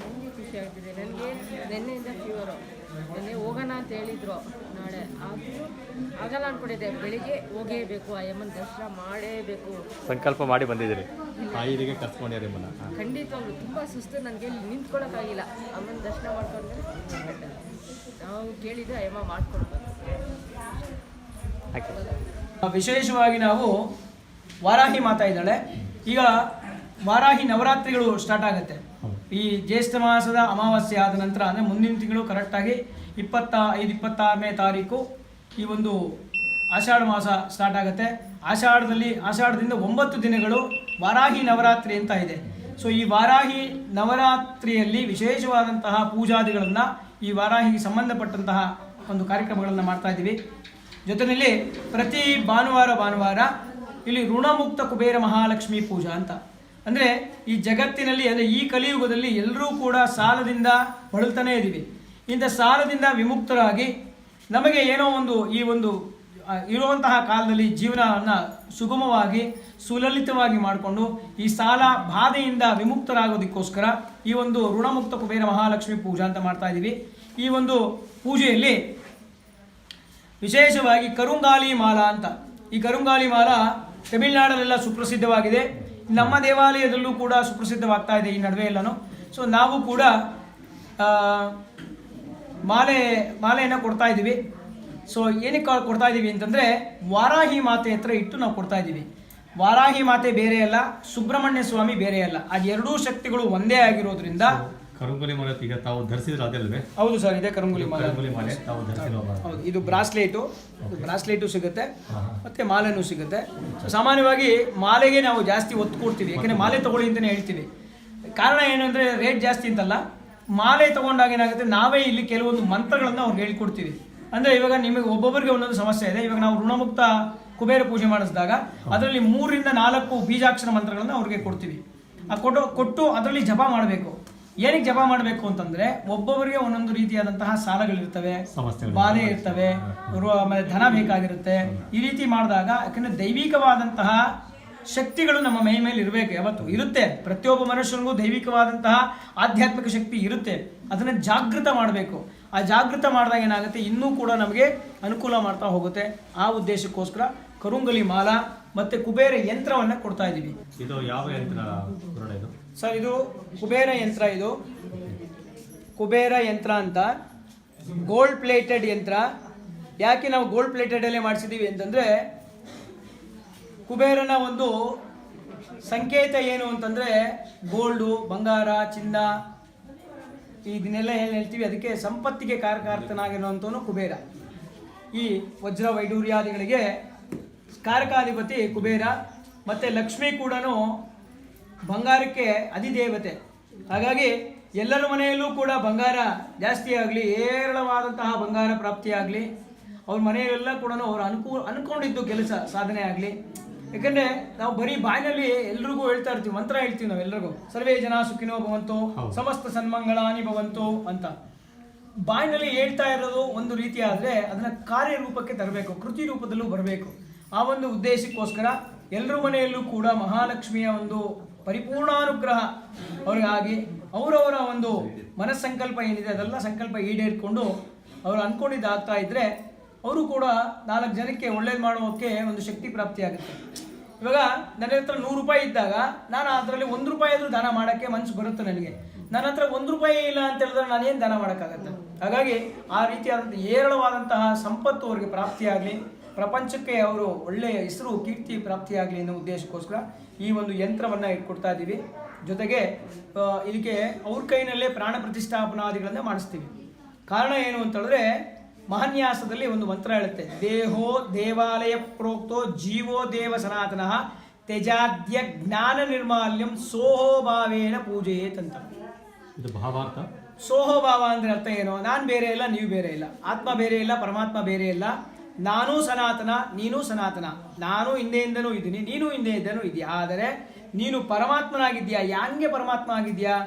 ನನಗೆ ಖುಷಿ ಆಗ್ತಿದೆ. ನನಗೆ ನಿನ್ನೆಯಿಂದ ಫೀವರು, ನಿನ್ನೆ ಹೋಗೋಣ ಅಂತ ಹೇಳಿದ್ರು, ನಾಳೆ ಆದರೂ ಆಗಲ್ಲ ಅಂದ್ಕೊಂಡಿದ್ದೆ. ಬೆಳಿಗ್ಗೆ ಹೋಗೇಬೇಕು, ಆ ಅಮ್ಮನ ದರ್ಶನ ಮಾಡೇಬೇಕು ಸಂಕಲ್ಪ ಮಾಡಿ ಬಂದಿದ್ದೀರಿ, ತಾಯಿಗೆ ಕರ್ಸ್ಕೊಂಡಿರಿ ಅಮ್ಮನ? ಖಂಡಿತವಾಗ್ಲು ತುಂಬ ಸುಸ್ತು, ನನಗೆ ನಿಂತ್ಕೊಳ್ಳೋಕ್ಕಾಗಿಲ್ಲ. ಅಮ್ಮನ ದರ್ಶನ ಮಾಡ್ಕೊಂಡ್ರೆ ನಾವು ಕೇಳಿದ್ರೆ ಅಮ್ಮ ಮಾಡ್ಕೊಡ್ಬೇಕು. ವಿಶೇಷವಾಗಿ ನಾವು ವಾರಾಹಿ ಮಾತಾ ಇದ್ದಾಳೆ. ಈಗ ವಾರಾಹಿ ನವರಾತ್ರಿಗಳು ಸ್ಟಾರ್ಟ್ ಆಗುತ್ತೆ. ಈ ಜ್ಯೇಷ್ಠ ಮಾಸದ ಅಮಾವಾಸ್ಯೆ ಆದ ನಂತರ ಅಂದರೆ ಮುಂದಿನ ತಿಂಗಳು ಕರೆಕ್ಟಾಗಿ 25-26ನೇ ತಾರೀಕು ಈ ಒಂದು ಆಷಾಢ ಮಾಸ ಸ್ಟಾರ್ಟ್ ಆಗುತ್ತೆ. ಆಷಾಢದಿಂದ 9 ದಿನಗಳು ವಾರಾಹಿ ನವರಾತ್ರಿ ಅಂತ ಇದೆ. ಸೊ ಈ ವಾರಾಹಿ ನವರಾತ್ರಿಯಲ್ಲಿ ವಿಶೇಷವಾದಂತಹ ಪೂಜಾದಿಗಳನ್ನು ಈ ವಾರಾಹಿಗೆ ಸಂಬಂಧಪಟ್ಟಂತಹ ಒಂದು ಕಾರ್ಯಕ್ರಮಗಳನ್ನು ಮಾಡ್ತಾ ಇದ್ದೀವಿ. ಜೊತೆಯಲ್ಲಿ ಪ್ರತಿ ಭಾನುವಾರ ಇಲ್ಲಿ ಋಣಮುಕ್ತ ಕುಬೇರ ಮಹಾಲಕ್ಷ್ಮಿ ಪೂಜಾ ಅಂತ. ಅಂದರೆ ಈ ಜಗತ್ತಿನಲ್ಲಿ ಅಂದರೆ ಈ ಕಲಿಯುಗದಲ್ಲಿ ಎಲ್ಲರೂ ಕೂಡ ಸಾಲದಿಂದ ಬಳಲ್ತಾನೇ ಇದ್ದೀವಿ. ಇಂಥ ಸಾಲದಿಂದ ವಿಮುಕ್ತರಾಗಿ ನಮಗೆ ಏನೋ ಒಂದು ಈ ಒಂದು ಇರುವಂತಹ ಕಾಲದಲ್ಲಿ ಜೀವನವನ್ನು ಸುಗಮವಾಗಿ ಸುಲಲಿತವಾಗಿ ಮಾಡಿಕೊಂಡು ಈ ಸಾಲ ಬಾಧೆಯಿಂದ ವಿಮುಕ್ತರಾಗೋದಕ್ಕೋಸ್ಕರ ಈ ಒಂದು ಋಣಮುಕ್ತ ಕುಬೇರ ಮಹಾಲಕ್ಷ್ಮಿ ಪೂಜಾ ಅಂತ ಮಾಡ್ತಾ ಇದ್ದೀವಿ. ಈ ಒಂದು ಪೂಜೆಯಲ್ಲಿ ವಿಶೇಷವಾಗಿ ಕರುಂಗಾಲಿ ಮಾಲಾ ಅಂತ, ಈ ಕರುಂಗಾಲಿ ಮಾಲಾ ತಮಿಳುನಾಡಲ್ಲೆಲ್ಲ ಸುಪ್ರಸಿದ್ಧವಾಗಿದೆ. ನಮ್ಮ ದೇವಾಲಯದಲ್ಲೂ ಕೂಡ ಸುಪ್ರಸಿದ್ಧವಾಗ್ತಾ ಇದೆ ಈ ನಡುವೆ ಎಲ್ಲನೂ. ಸೊ ನಾವು ಕೂಡ ಮಾಲೆಯನ್ನು ಕೊಡ್ತಾ ಇದ್ದೀವಿ. ಸೊ ಏನಕ್ಕೆ ಕೊಡ್ತಾ ಇದ್ದೀವಿ ಅಂತಂದರೆ ವಾರಾಹಿ ಮಾತೆ ಹತ್ರ ಇಟ್ಟು ನಾವು ಕೊಡ್ತಾ ಇದ್ದೀವಿ. ವಾರಾಹಿ ಮಾತೆ ಬೇರೆ ಅಲ್ಲ, ಸುಬ್ರಹ್ಮಣ್ಯ ಸ್ವಾಮಿ ಬೇರೆ ಅಲ್ಲ, ಅದು ಎರಡೂ ಶಕ್ತಿಗಳು ಒಂದೇ ಆಗಿರೋದ್ರಿಂದ. ಕರುಂಗುಲಿ ಮಾಲೆ ಈಗ ತಾವು ಧರಿಸಿದ್ರೆ ಅದಲ್ವೇ? ಹೌದು ಸರ್, ಇದೆ ಕರುಂಗುಲಿ ಮಾಲೆ. ತಾವು ಧರಿಸಿರೋ ಹೌದು, ಇದು ಬ್ರಾಸ್ಲೇಟು ಸಿಗುತ್ತೆ, ಮತ್ತೆ ಮಾಲೆನೂ ಸಿಗುತ್ತೆ. ಸಾಮಾನ್ಯವಾಗಿ ಮಾಲೆಗೆ ನಾವು ಜಾಸ್ತಿ ಒತ್ತು ಕೊಡ್ತೀವಿ, ಯಾಕೆಂದರೆ ಮಾಲೆ ತಗೊಳ್ಳಿ ಅಂತಲೇ ಹೇಳ್ತೀವಿ. ಕಾರಣ ಏನಂದರೆ ರೇಟ್ ಜಾಸ್ತಿ ಅಂತಲ್ಲ, ಮಾಲೆ ತಗೊಂಡಾಗ ಏನಾಗುತ್ತೆ, ನಾವೇ ಇಲ್ಲಿ ಕೆಲವೊಂದು ಮಂತ್ರಗಳನ್ನು ಅವ್ರಿಗೆ ಹೇಳ್ಕೊಡ್ತೀವಿ. ಅಂದರೆ ಇವಾಗ ನಿಮಗೆ ಒಬ್ಬೊಬ್ಬರಿಗೆ ಒಂದೊಂದು ಸಮಸ್ಯೆ ಇದೆ. ಇವಾಗ ನಾವು ಋಣಮುಕ್ತ ಕುಬೇರ ಪೂಜೆ ಮಾಡಿಸಿದಾಗ ಅದರಲ್ಲಿ 3 ರಿಂದ 4 ಬೀಜಾಕ್ಷರ ಮಂತ್ರಗಳನ್ನು ಅವ್ರಿಗೆ ಕೊಡ್ತೀವಿ. ಆ ಕೊಟ್ಟು ಅದರಲ್ಲಿ ಜಪ ಮಾಡಬೇಕು. ಏನಕ್ಕೆ ಜಪ ಮಾಡಬೇಕು ಅಂತಂದರೆ ಒಬ್ಬೊಬ್ಬರಿಗೆ ಒಂದೊಂದು ರೀತಿಯಾದಂತಹ ಸಾಲಗಳಿರ್ತವೆ, ಬಾಧೆ ಇರ್ತವೆ, ಆಮೇಲೆ ಧನ ಬೇಕಾಗಿರುತ್ತೆ. ಈ ರೀತಿ ಮಾಡಿದಾಗ ಯಾಕಂದರೆ ದೈವಿಕವಾದಂತಹ ಶಕ್ತಿಗಳು ನಮ್ಮ ಮೈ ಮೇಲೆ ಇರಬೇಕು, ಯಾವತ್ತು ಇರುತ್ತೆ. ಪ್ರತಿಯೊಬ್ಬ ಮನುಷ್ಯನಿಗೂ ದೈವಿಕವಾದಂತಹ ಆಧ್ಯಾತ್ಮಿಕ ಶಕ್ತಿ ಇರುತ್ತೆ. ಅದನ್ನು ಜಾಗೃತ ಮಾಡಬೇಕು. ಆ ಜಾಗೃತ ಮಾಡಿದಾಗ ಏನಾಗುತ್ತೆ, ಇನ್ನೂ ಕೂಡ ನಮಗೆ ಅನುಕೂಲ ಮಾಡ್ತಾ ಹೋಗುತ್ತೆ. ಆ ಉದ್ದೇಶಕ್ಕೋಸ್ಕರ ಕರುಂಗಲಿ ಮಾಲಾ ಮತ್ತು ಕುಬೇರ ಯಂತ್ರವನ್ನು ಕೊಡ್ತಾ ಇದ್ದೀವಿ. ಇದು ಯಾವ ಯಂತ್ರ ಇದು? ಸರ್, ಇದು ಕುಬೇರ ಯಂತ್ರ. ಇದು ಕುಬೇರ ಯಂತ್ರ ಅಂತ ಗೋಲ್ಡ್ ಪ್ಲೇಟೆಡ್ ಯಂತ್ರ. ಯಾಕೆ ನಾವು ಗೋಲ್ಡ್ ಪ್ಲೇಟೆಡಲ್ಲೇ ಮಾಡಿಸಿದ್ದೀವಿ ಅಂತಂದರೆ ಕುಬೇರನ ಒಂದು ಸಂಕೇತ ಏನು ಅಂತಂದರೆ ಗೋಲ್ಡು, ಬಂಗಾರ, ಚಿನ್ನ, ಇದನ್ನೆಲ್ಲ ಏನು ಹೇಳ್ತೀವಿ ಅದಕ್ಕೆ ಸಂಪತ್ತಿಗೆ ಕಾರಕಾರ್ತನಾಗಿರುವಂಥವನು ಕುಬೇರ. ಈ ವಜ್ರ ವೈಡೂರ್ಯಾದಿಗಳಿಗೆ ಕಾರಕಾಧಿಪತಿ ಕುಬೇರ. ಮತ್ತು ಲಕ್ಷ್ಮಿ ಕೂಡ ಬಂಗಾರಕ್ಕೆ ಅಧಿದೇವತೆ. ಹಾಗಾಗಿ ಎಲ್ಲರ ಮನೆಯಲ್ಲೂ ಕೂಡ ಬಂಗಾರ ಜಾಸ್ತಿ ಆಗಲಿ, ಹೇರಳವಾದಂತಹ ಬಂಗಾರ ಪ್ರಾಪ್ತಿಯಾಗಲಿ, ಅವ್ರ ಮನೆಯಲ್ಲೆಲ್ಲ ಕೂಡ ಅವರು ಅನ್ಕೊಂಡಿದ್ದು ಕೆಲಸ ಸಾಧನೆ ಆಗಲಿ. ಯಾಕಂದರೆ ನಾವು ಬರೀ ಬಾಯಿನಲ್ಲಿ ಎಲ್ರಿಗೂ ಹೇಳ್ತಾ ಇರ್ತೀವಿ, ಮಂತ್ರ ಹೇಳ್ತೀವಿ ನಾವೆಲ್ಲರಿಗೂ, ಸರ್ವೇ ಜನ ಸುಖಿನೋ ಭವಂತು, ಸಮಸ್ತ ಸನ್ಮಂಗಳಾನಿ ಭವಂತು ಅಂತ. ಬಾಯಿನಲ್ಲಿ ಹೇಳ್ತಾ ಇರೋದು ಒಂದು ರೀತಿ ಆದರೆ ಅದನ್ನು ಕಾರ್ಯರೂಪಕ್ಕೆ ತರಬೇಕು, ಕೃತಿ ರೂಪದಲ್ಲೂ ಬರಬೇಕು. ಆ ಒಂದು ಉದ್ದೇಶಕ್ಕೋಸ್ಕರ ಎಲ್ಲರ ಮನೆಯಲ್ಲೂ ಕೂಡ ಮಹಾಲಕ್ಷ್ಮಿಯ ಒಂದು ಪರಿಪೂರ್ಣಾನುಗ್ರಹ ಅವ್ರಿಗಾಗಿ ಅವರವರ ಒಂದು ಮನಸ್ಸಂಕಲ್ಪ ಏನಿದೆ ಅದೆಲ್ಲ ಸಂಕಲ್ಪ ಈಡೇರಿಕೊಂಡು ಅವರು ಅಂದ್ಕೊಂಡಿದ್ದು ಆಗ್ತಾ ಇದ್ದರೆ ಅವರು ಕೂಡ 4 ಜನಕ್ಕೆ ಒಳ್ಳೇದು ಮಾಡೋಕ್ಕೆ ಒಂದು ಶಕ್ತಿ ಪ್ರಾಪ್ತಿಯಾಗುತ್ತೆ. ಇವಾಗ ನನ್ನ ಹತ್ರ 100 ರೂಪಾಯಿ ಇದ್ದಾಗ ನಾನು ಅದರಲ್ಲಿ 1 ರೂಪಾಯಿ ಆದರೂ ದಾನ ಮಾಡೋಕ್ಕೆ ಮನಸ್ಸು ಬರುತ್ತೆ ನನಗೆ. ನನ್ನ ಹತ್ರ 1 ರೂಪಾಯಿ ಇಲ್ಲ ಅಂತ ಹೇಳಿದ್ರೆ ನಾನೇನು ದಾನ ಮಾಡೋಕ್ಕಾಗತ್ತೆ? ಹಾಗಾಗಿ ಆ ರೀತಿಯಾದಂಥ ಹೇರಳವಾದಂತಹ ಸಂಪತ್ತು ಅವ್ರಿಗೆ ಪ್ರಾಪ್ತಿಯಾಗಲಿ, ಪ್ರಪಂಚಕ್ಕೆ ಅವರು ಒಳ್ಳೆಯ ಹೆಸರು ಕೀರ್ತಿ ಪ್ರಾಪ್ತಿಯಾಗಲಿ ಅನ್ನೋ ಉದ್ದೇಶಕ್ಕೋಸ್ಕರ ಈ ಒಂದು ಯಂತ್ರವನ್ನು ಇಟ್ಕೊಡ್ತಾ ಇದ್ದೀವಿ. ಜೊತೆಗೆ ಇದಕ್ಕೆ ಅವ್ರ ಕೈನಲ್ಲೇ ಪ್ರಾಣ ಪ್ರತಿಷ್ಠಾಪನಾದಿಗಳನ್ನ ಮಾಡಿಸ್ತೀವಿ. ಕಾರಣ ಏನು ಅಂತಂದರೆ ಮಹಾನ್ಯಾಸದಲ್ಲಿ ಒಂದು ಮಂತ್ರ ಹೇಳುತ್ತೆ, ದೇಹೋ ದೇವಾಲಯ ಪ್ರೋಕ್ತೋ ಜೀವೋ ದೇವ ಸನಾತನಃ ತ್ಯಜಾದ್ಯ ಜ್ಞಾನ ನಿರ್ಮಾಲ್ಯಂ ಸೋಹೋಭಾವೇನ ಪೂಜೆಯೇತ್ ಅಂತ. ಇದು ಭಾವಾರ್ಥ. ಸೋಹೋಭಾವ ಅಂದರೆ ಅರ್ಥ ಏನು? ನಾನು ಬೇರೆ ಇಲ್ಲ, ನೀವು ಬೇರೆ ಇಲ್ಲ, ಆತ್ಮ ಬೇರೆ ಇಲ್ಲ, ಪರಮಾತ್ಮ ಬೇರೆ ಇಲ್ಲ, ನಾನೂ ಸನಾತನ, ನೀನೂ ಸನಾತನ, ನಾನು ಹಿಂದೆಯಿಂದನೂ ಇದ್ದೀನಿ, ನೀನು ಹಿಂದೆಯಿಂದನೂ ಇದೆಯಾ. ಆದರೆ ನೀನು ಪರಮಾತ್ಮನಾಗಿದ್ದೀಯಾ. ಹ್ಯಾಂಗೆ ಪರಮಾತ್ಮ ಆಗಿದೆಯಾ?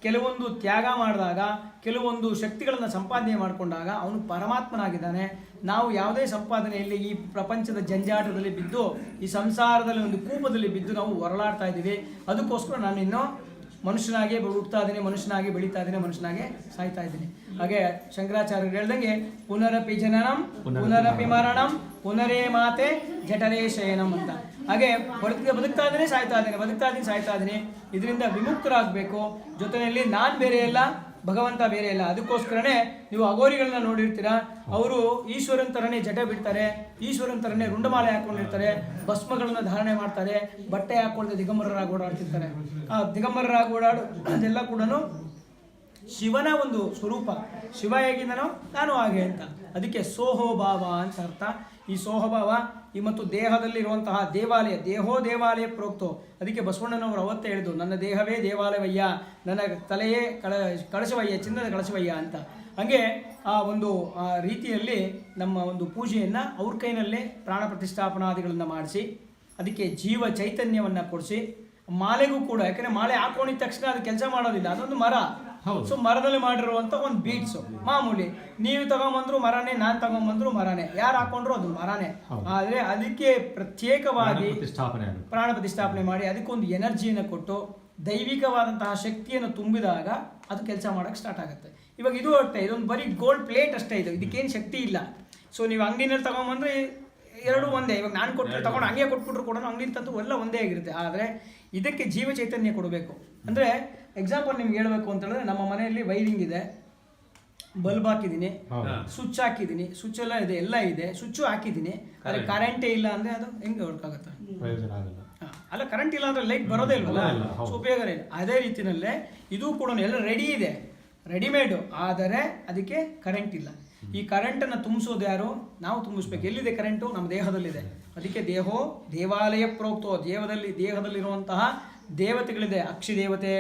ಕೆಲವೊಂದು ತ್ಯಾಗ ಮಾಡಿದಾಗ, ಕೆಲವೊಂದು ಶಕ್ತಿಗಳನ್ನು ಸಂಪಾದನೆ ಮಾಡಿಕೊಂಡಾಗ ಅವನು ಪರಮಾತ್ಮನಾಗಿದ್ದಾನೆ. ನಾವು ಯಾವುದೇ ಸಂಪಾದನೆಯಲ್ಲಿ ಈ ಪ್ರಪಂಚದ ಜಂಜಾಟದಲ್ಲಿ ಬಿದ್ದು, ಈ ಸಂಸಾರದಲ್ಲಿ ಒಂದು ಕೂಪದಲ್ಲಿ ಬಿದ್ದು ನಾವು ಹೊರಳಾಡ್ತಾ ಇದ್ದೀವಿ. ಅದಕ್ಕೋಸ್ಕರ ನಾನು ಇನ್ನೂ ಮನುಷ್ಯನಾಗಿ ಹುಟ್ಟುತ್ತಾ ಇದ್ದೀನಿ, ಮನುಷ್ಯನಾಗಿ ಬೆಳೀತಾ ಇದ್ದೀನಿ, ಮನುಷ್ಯನಾಗೆ ಸಾಯ್ತಾ ಇದ್ದೀನಿ. ಹಾಗೆ ಶಂಕರಾಚಾರ್ಯರು ಹೇಳ್ದಂಗೆ ಪುನರಪಿ ಜನನಂ ಪುನರಪಿ ಮರಣಂ ಪುನರೇ ಮಾತೆ ಜಠರೇ ಶಯನಂ ಅಂತ. ಹಾಗೆ ಬದುಕ್ತಾ ಇದ್ದೀನಿ, ಸಾಯ್ತಾ ಇದ್ದೀನಿ, ಬದುಕ್ತಾ ಇದ್ದೀನಿ, ಸಾಯ್ತಾ ಇದ್ದೀನಿ. ಇದರಿಂದ ವಿಮುಕ್ತರಾಗಬೇಕು. ಜೊತೆಯಲ್ಲಿ ನಾನು ಬೇರೆ ಇಲ್ಲ, ಭಗವಂತ ಬೇರೆ ಇಲ್ಲ. ಅದಕ್ಕೋಸ್ಕರನೇ ನೀವು ಅಗೋರಿಗಳನ್ನ ನೋಡಿರ್ತೀರ, ಅವರು ಈಶ್ವರನ ಥರನೇ ಜಟ ಬಿಡ್ತಾರೆ, ಈಶ್ವರನ ಥರನೇ ರುಂಡಮಾಲೆ ಹಾಕೊಂಡಿರ್ತಾರೆ, ಭಸ್ಮಗಳನ್ನ ಧಾರಣೆ ಮಾಡ್ತಾರೆ, ಬಟ್ಟೆ ಹಾಕೊಳ್ಳದೆ ದಿಗಂಬರರಾಗಿ ಓಡಾಡ್ತಿರ್ತಾರೆ. ಆ ದಿಗಂಬರರಾಗಿ ಓಡಾಡು ಅದೆಲ್ಲ ಕೂಡ ಶಿವನ ಒಂದು ಸ್ವರೂಪ. ಶಿವ ಹೇಗಿದ್ದನೋ ನಾನು ಹಾಗೆ ಅಂತ. ಅದಕ್ಕೆ ಸೋಹೋಭಾವ ಅಂತ ಅರ್ಥ. ಈ ಸೋಹಭಾವ ಈ ಮತ್ತು ದೇಹದಲ್ಲಿರುವಂತಹ ದೇವಾಲಯ, ದೇಹೋ ದೇವಾಲಯ ಪ್ರೋಕ್ತೋ. ಅದಕ್ಕೆ ಬಸವಣ್ಣನವರು ಅವತ್ತೇ ಹೇಳಿದ್ರು, ನನ್ನ ದೇಹವೇ ದೇವಾಲಯವಯ್ಯ, ನನ್ನ ತಲೆಯೇ ಕಳಶವಯ್ಯ, ಚಿನ್ನದ ಕಳಶವಯ್ಯ ಅಂತ. ಹಾಗೆ ಆ ಒಂದು ರೀತಿಯಲ್ಲಿ ನಮ್ಮ ಒಂದು ಪೂಜೆಯನ್ನು ಅವ್ರ ಕೈನಲ್ಲೇ ಪ್ರಾಣ ಪ್ರತಿಷ್ಠಾಪನಾದಿಗಳನ್ನು ಮಾಡಿಸಿ, ಅದಕ್ಕೆ ಜೀವ ಚೈತನ್ಯವನ್ನು ಕೊಡಿಸಿ, ಮಾಲೆಗೂ ಕೂಡ, ಯಾಕಂದರೆ ಮಾಲೆ ಹಾಕೊಂಡಿದ ತಕ್ಷಣ ಅದು ಕೆಲಸ ಮಾಡೋದಿಲ್ಲ, ಅದೊಂದು ಮರ. ಸೊ ಮರದಲ್ಲಿ ಮಾಡಿರುವಂಥ ಒಂದು ಬೀಡ್ಸು ಮಾಮೂಲಿ, ನೀವು ತಗೊಂಬಂದ್ರು ಮರನೇ, ನಾನು ತಗೊಂಬಂದ್ರು ಮರನೇ, ಯಾರು ಹಾಕೊಂಡ್ರು ಅದು ಮರನೇ. ಆದರೆ ಅದಕ್ಕೆ ಪ್ರತ್ಯೇಕವಾಗಿ ಪ್ರಾಣ ಪ್ರತಿಷ್ಠಾಪನೆ ಮಾಡಿ ಅದಕ್ಕೊಂದು ಎನರ್ಜಿಯನ್ನು ಕೊಟ್ಟು ದೈವಿಕವಾದಂತಹ ಶಕ್ತಿಯನ್ನು ತುಂಬಿದಾಗ ಅದು ಕೆಲಸ ಮಾಡೋಕ್ಕೆ ಸ್ಟಾರ್ಟ್ ಆಗುತ್ತೆ. ಇವಾಗ ಇದು ಅಷ್ಟೇ, ಇದೊಂದು ಬರೀ ಗೋಲ್ಡ್ ಪ್ಲೇಟ್ ಅಷ್ಟೇ, ಇದಕ್ಕೇನು ಶಕ್ತಿ ಇಲ್ಲ. ಸೊ ನೀವು ಅಂಗಡಿನಲ್ಲಿ ತಗೊಂಬಂದ್ರೆ ಎರಡೂ ಒಂದೇ. ಇವಾಗ ನಾನು ಕೊಟ್ಟರೆ ತಗೊಂಡು ಹಂಗೆ ಕೊಟ್ಬಿಟ್ರು ಕೂಡ ಅಂಗಡಿ ತಂದು ಎಲ್ಲ ಒಂದೇ ಆಗಿರುತ್ತೆ. ಆದರೆ ಇದಕ್ಕೆ ಜೀವ ಚೈತನ್ಯ ಕೊಡಬೇಕು. ಅಂದರೆ ಎಕ್ಸಾಂಪಲ್ ನಿಮ್ಗೆ ಹೇಳಬೇಕು ಅಂತಂದರೆ, ನಮ್ಮ ಮನೆಯಲ್ಲಿ ವೈರಿಂಗ್ ಇದೆ, ಬಲ್ಬ್ ಹಾಕಿದ್ದೀನಿ, ಸ್ವಿಚ್ ಹಾಕಿದ್ದೀನಿ, ಸ್ವಿಚ್ ಎಲ್ಲ ಇದೆ, ಎಲ್ಲ ಇದೆ, ಸ್ವಿಚ್ಚು ಹಾಕಿದ್ದೀನಿ, ಆದರೆ ಕರೆಂಟೇ ಇಲ್ಲ ಅಂದರೆ ಅದು ಹೆಂಗೆ ವರ್ಕ್ ಆಗುತ್ತೆ? ಅಲ್ಲ, ಕರೆಂಟ್ ಇಲ್ಲ ಅಂದರೆ ಲೈಟ್ ಬರೋದೇ ಇಲ್ವಲ್ಲ, ಸೊ ಉಪಯೋಗನೇ ಇಲ್ಲ. ಅದೇ ರೀತಿಯಲ್ಲೇ ಇದು ಕೂಡ ಎಲ್ಲ ರೆಡಿ ಇದೆ, ರೆಡಿಮೇಡು, ಆದರೆ ಅದಕ್ಕೆ ಕರೆಂಟ್ ಇಲ್ಲ. ಈ ಕರೆಂಟನ್ನು ತುಂಬಿಸೋದು ಯಾರು? ನಾವು ತುಂಬಿಸ್ಬೇಕು. ಎಲ್ಲಿದೆ ಕರೆಂಟು? ನಮ್ಮ ದೇಹದಲ್ಲಿದೆ. ಅದಕ್ಕೆ ದೇಹೋ ದೇವಾಲಯ ಪ್ರೋಕ್ತೋ. ದೇಹದಲ್ಲಿರುವಂತಹ ದೇವತೆಗಳಿದೆ. ಅಕ್ಷಿ ದೇವತೆ,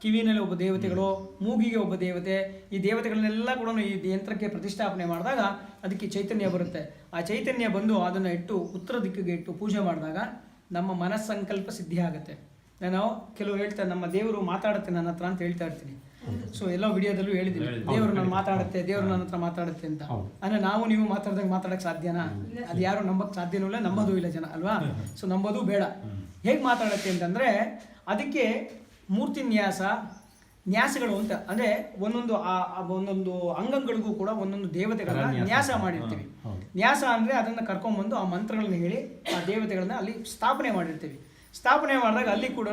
ಕಿವಿನಲ್ಲಿ ಒಬ್ಬ ದೇವತೆಗಳು, ಮೂಗಿಗೆ ಒಬ್ಬ ದೇವತೆ. ಈ ದೇವತೆಗಳನ್ನೆಲ್ಲ ಕೂಡ ಈ ಯಂತ್ರಕ್ಕೆ ಪ್ರತಿಷ್ಠಾಪನೆ ಮಾಡಿದಾಗ ಅದಕ್ಕೆ ಚೈತನ್ಯ ಬರುತ್ತೆ. ಆ ಚೈತನ್ಯ ಬಂದು ಅದನ್ನು ಇಟ್ಟು ಉತ್ತರ ದಿಕ್ಕಿಗೆ ಇಟ್ಟು ಪೂಜೆ ಮಾಡಿದಾಗ ನಮ್ಮ ಮನಸ್ಸಂಕಲ್ಪ ಸಿದ್ಧಿ ಆಗುತ್ತೆ. ನಾನು ಕೆಲವು ಹೇಳ್ತೇನೆ, ನಮ್ಮ ದೇವರು ಮಾತಾಡುತ್ತೆ ನನ್ನ ಹತ್ರ ಅಂತ ಹೇಳ್ತಾ ಇರ್ತೀನಿ. ಸೊ ಎಲ್ಲ ವಿಡಿಯೋದಲ್ಲೂ ಹೇಳಿದ್ದೀನಿ, ದೇವರು ನಾನು ಮಾತಾಡುತ್ತೆ, ದೇವರು ನನ್ನ ಹತ್ರ ಮಾತಾಡುತ್ತೆ ಅಂತ. ಅಂದರೆ ನಾವು ನೀವು ಮಾತಾಡ್ದಂಗೆ ಮಾತಾಡೋಕ್ಕೆ ಸಾಧ್ಯನಾ? ಅದು ಯಾರು ನಂಬಕ್ಕೆ ಸಾಧ್ಯನೂ ಇಲ್ಲ, ನಂಬೋದು ಇಲ್ಲ ಜನ ಅಲ್ವಾ? ಸೊ ನಂಬೋದು ಬೇಡ. ಹೇಗೆ ಮಾತಾಡುತ್ತೆ ಅಂತಂದರೆ ಅದಕ್ಕೆ ಮೂರ್ತಿ ನ್ಯಾಸಗಳು ಅಂತ, ಅಂದರೆ ಒಂದೊಂದು ಅಂಗಗಳಿಗೂ ಕೂಡ ಒಂದೊಂದು ದೇವತೆಗಳನ್ನ ನ್ಯಾಸ ಮಾಡಿರ್ತೀವಿ. ನ್ಯಾಸ ಅಂದರೆ ಅದನ್ನು ಕರ್ಕೊಂಡ್ಬಂದು ಆ ಮಂತ್ರಗಳನ್ನ ಹೇಳಿ ಆ ದೇವತೆಗಳನ್ನ ಅಲ್ಲಿ ಸ್ಥಾಪನೆ ಮಾಡಿರ್ತೀವಿ. ಸ್ಥಾಪನೆ ಮಾಡಿದಾಗ ಅಲ್ಲಿ ಕೂಡ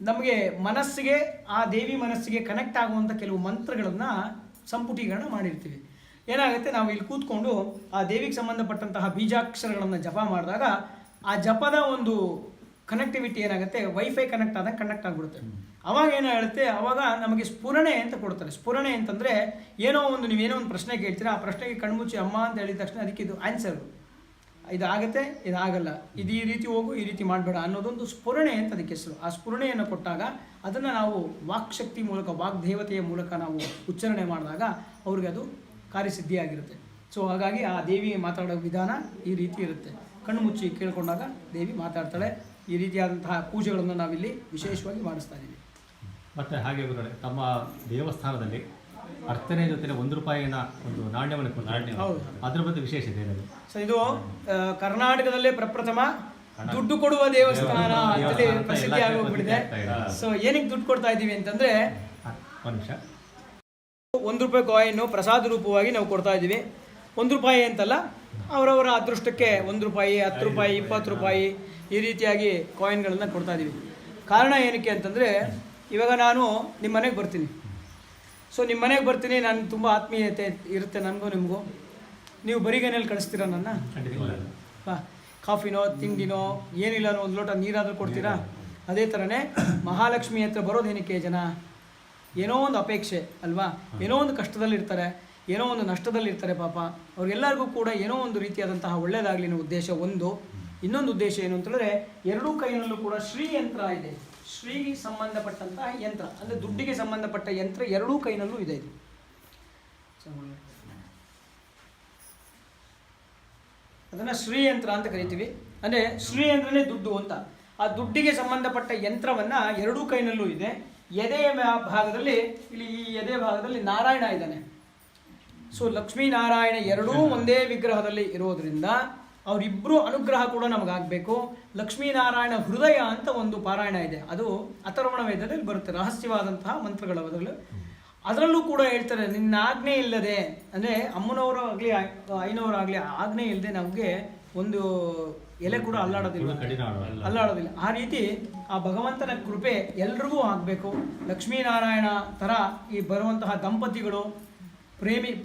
ನಮಗೆ ಮನಸ್ಸಿಗೆ, ಆ ದೇವಿ ಮನಸ್ಸಿಗೆ ಕನೆಕ್ಟ್ ಆಗುವಂಥ ಕೆಲವು ಮಂತ್ರಗಳನ್ನು ಸಂಪುಟೀಕರಣ ಮಾಡಿರ್ತೀವಿ. ಏನಾಗುತ್ತೆ, ನಾವು ಇಲ್ಲಿ ಕೂತ್ಕೊಂಡು ಆ ದೇವಿಗೆ ಸಂಬಂಧಪಟ್ಟಂತಹ ಬೀಜಾಕ್ಷರಗಳನ್ನು ಜಪ ಮಾಡಿದಾಗ ಆ ಜಪದ ಒಂದು ಕನೆಕ್ಟಿವಿಟಿ ಏನಾಗುತ್ತೆ, ವೈಫೈ ಕನೆಕ್ಟ್ ಆದಾಗ ಕನೆಕ್ಟ್ ಆಗಿಬಿಡುತ್ತೆ. ಅವಾಗ ಏನು ಹೇಳುತ್ತೆ, ಅವಾಗ ನಮಗೆ ಸ್ಫುರಣೆ ಅಂತ ಕೊಡ್ತಾರೆ. ಸ್ಫುರಣೆ ಅಂತಂದರೆ ಏನೋ ಒಂದು ನೀವೇನೋ ಒಂದು ಪ್ರಶ್ನೆ ಕೇಳ್ತೀರಾ, ಆ ಪ್ರಶ್ನೆಗೆ ಕಣ್ಮುಚ್ಚಿ ಅಮ್ಮ ಅಂತ ಹೇಳಿದ ತಕ್ಷಣ ಅದಕ್ಕೆ ಇದು ಆನ್ಸರ್, ಇದಾಗುತ್ತೆ ಇದಾಗಲ್ಲ, ಇದು ಈ ರೀತಿ ಹೋಗು ಈ ರೀತಿ ಮಾಡಬೇಡ ಅನ್ನೋದೊಂದು ಸ್ಫುರಣೆ ಅಂತ ಅದಕ್ಕೆ ಹೆಸರು. ಆ ಸ್ಫುರಣೆಯನ್ನು ಕೊಟ್ಟಾಗ ಅದನ್ನು ನಾವು ವಾಕ್ಶಕ್ತಿ ಮೂಲಕ, ವಾಗ್ದೇವತೆಯ ಮೂಲಕ ನಾವು ಉಚ್ಚಾರಣೆ ಮಾಡಿದಾಗ ಅವ್ರಿಗೆ ಅದು ಕಾರ್ಯಸಿದ್ಧಿಯಾಗಿರುತ್ತೆ. ಸೊ ಹಾಗಾಗಿ ಆ ದೇವಿ ಮಾತಾಡೋ ವಿಧಾನ ಈ ರೀತಿ ಇರುತ್ತೆ. ಕಣ್ಣು ಮುಚ್ಚಿ ಕೇಳಿಕೊಂಡಾಗ ದೇವಿ ಮಾತಾಡ್ತಾಳೆ. ಈ ರೀತಿಯಾದಂತಹ ಪೂಜೆಗಳನ್ನು ನಾವಿಲ್ಲಿ ವಿಶೇಷವಾಗಿ ಮಾಡಿಸ್ತಾ ಇದ್ದೀವಿ. ಮತ್ತು ಹಾಗೆ ಗುರುಗಳೇ, ತಮ್ಮ ದೇವಸ್ಥಾನದಲ್ಲಿ ಅರ್ಚನೆ ಜೊತೆ 1 ರೂಪಾಯಿನ ಒಂದು ನಾಣ್ಯವನ್ನು ಕೊಡ್ತಾರೆ. ಹೌದು. ಅದ್ರ ಬಗ್ಗೆ ವಿಶೇಷತೆ ಏನಿದೆ? ಸೊ ಇದು ಕರ್ನಾಟಕದಲ್ಲೇ ಪ್ರಪ್ರಥಮ ದುಡ್ಡು ಕೊಡುವ ದೇವಸ್ಥಾನ ಅಂತೇಳಿ ಪ್ರಸಿದ್ಧಿ ಆಗೋಗ್ಬಿಟ್ಟಿದೆ. ಸೊ ಏನಕ್ಕೆ ದುಡ್ಡು ಕೊಡ್ತಾ ಇದ್ದೀವಿ ಅಂತಂದರೆ, ಒಂದು ನಿಮಿಷ, 1 ರೂಪಾಯಿ ಕಾಯಿನ್ನು ಪ್ರಸಾದ ರೂಪವಾಗಿ ನಾವು ಕೊಡ್ತಾ ಇದ್ದೀವಿ. 1 ರೂಪಾಯಿ ಅಂತಲ್ಲ, ಅವರವರ ಅದೃಷ್ಟಕ್ಕೆ 1 ರೂಪಾಯಿ, 10 ರೂಪಾಯಿ, 20 ರೂಪಾಯಿ ಈ ರೀತಿಯಾಗಿ ಕಾಯಿನ್ಗಳನ್ನು ಕೊಡ್ತಾ ಇದ್ದೀವಿ. ಕಾರಣ ಏನಕ್ಕೆ ಅಂತಂದರೆ, ಇವಾಗ ನಾನು ನಿಮ್ಮ ಮನೆಗೆ ಬರ್ತೀನಿ. ಸೊ ನಿಮ್ಮ ಮನೆಗೆ ಬರ್ತೀನಿ, ನಾನು ತುಂಬ ಆತ್ಮೀಯತೆ ಇರುತ್ತೆ ನನಗೂ ನಿಮಗೂ. ನೀವು ಬರಿಗೈನಲ್ಲಿ ಕಳಿಸ್ತೀರಾ ನನ್ನ? ಬಾ, ಕಾಫಿನೋ ತಿಂಡಿನೋ ಏನಿಲ್ಲ, ಒಂದು ಲೋಟ ನೀರಾದರೂ ಕೊಡ್ತೀರಾ? ಅದೇ ಥರನೇ ಮಹಾಲಕ್ಷ್ಮಿ ಹತ್ರ ಬರೋದೇನಕ್ಕೆ ಜನ? ಏನೋ ಒಂದು ಅಪೇಕ್ಷೆ ಅಲ್ವಾ, ಏನೋ ಒಂದು ಕಷ್ಟದಲ್ಲಿರ್ತಾರೆ, ಏನೋ ಒಂದು ನಷ್ಟದಲ್ಲಿರ್ತಾರೆ ಪಾಪ. ಅವ್ರಿಗೆಲ್ಲರಿಗೂ ಕೂಡ ಏನೋ ಒಂದು ರೀತಿಯಾದಂತಹ ಒಳ್ಳೆಯದಾಗಲಿ ಅನ್ನೋ ಉದ್ದೇಶ ಒಂದು. ಇನ್ನೊಂದು ಉದ್ದೇಶ ಏನು ಅಂತಂದರೆ, ಎರಡೂ ಕೈನಲ್ಲೂ ಕೂಡ ಶ್ರೀ ಯಂತ್ರ ಇದೆ. ಶ್ರೀಗೆ ಸಂಬಂಧಪಟ್ಟಂತಹ ಯಂತ್ರ ಅಂದರೆ ದುಡ್ಡಿಗೆ ಸಂಬಂಧಪಟ್ಟ ಯಂತ್ರ ಎರಡೂ ಕೈನಲ್ಲೂ ಇದೆ. ಇದು ಅದನ್ನು ಶ್ರೀ ಯಂತ್ರ ಅಂತ ಕರಿತೀವಿ. ಅಂದರೆ ಶ್ರೀ ಯಂತ್ರನೇ ದುಡ್ಡು ಅಂತ. ಆ ದುಡ್ಡಿಗೆ ಸಂಬಂಧಪಟ್ಟ ಯಂತ್ರವನ್ನು ಎರಡೂ ಕೈನಲ್ಲೂ ಇದೆ. ಎದೆಯ ಭಾಗದಲ್ಲಿ, ಇಲ್ಲಿ ಈ ಎದೆ ಭಾಗದಲ್ಲಿ ನಾರಾಯಣ ಇದ್ದಾನೆ. ಸೊ ಲಕ್ಷ್ಮೀನಾರಾಯಣ ಎರಡೂ ಒಂದೇ ವಿಗ್ರಹದಲ್ಲಿ ಇರೋದ್ರಿಂದ ಅವರಿಬ್ಬರು ಅನುಗ್ರಹ ಕೂಡ ನಮಗಾಗಬೇಕು. ಲಕ್ಷ್ಮೀನಾರಾಯಣ ಹೃದಯ ಅಂತ ಒಂದು ಪಾರಾಯಣ ಇದೆ, ಅದು ಅಥರ್ವಣ ವೇದದಲ್ಲಿ ಬರುತ್ತೆ, ರಹಸ್ಯವಾದಂತಹ ಮಂತ್ರಗಳ ಬದಲು. ಅದರಲ್ಲೂ ಕೂಡ ಹೇಳ್ತಾರೆ, ನಿನ್ನ ಆಜ್ಞೆ ಇಲ್ಲದೆ, ಅಂದರೆ ಅಮ್ಮನವರು ಆಗಲಿ ಐನವರಾಗಲಿ ಆಜ್ಞೆ ಇಲ್ಲದೆ ನಮಗೆ ಒಂದು ಎಲೆ ಕೂಡ ಅಲ್ಲಾಡೋದಿಲ್ಲ. ಆ ರೀತಿ ಆ ಭಗವಂತನ ಕೃಪೆ ಎಲ್ರಿಗೂ ಆಗಬೇಕು. ಲಕ್ಷ್ಮೀನಾರಾಯಣ ಥರ ಈ ಬರುವಂತಹ ದಂಪತಿಗಳು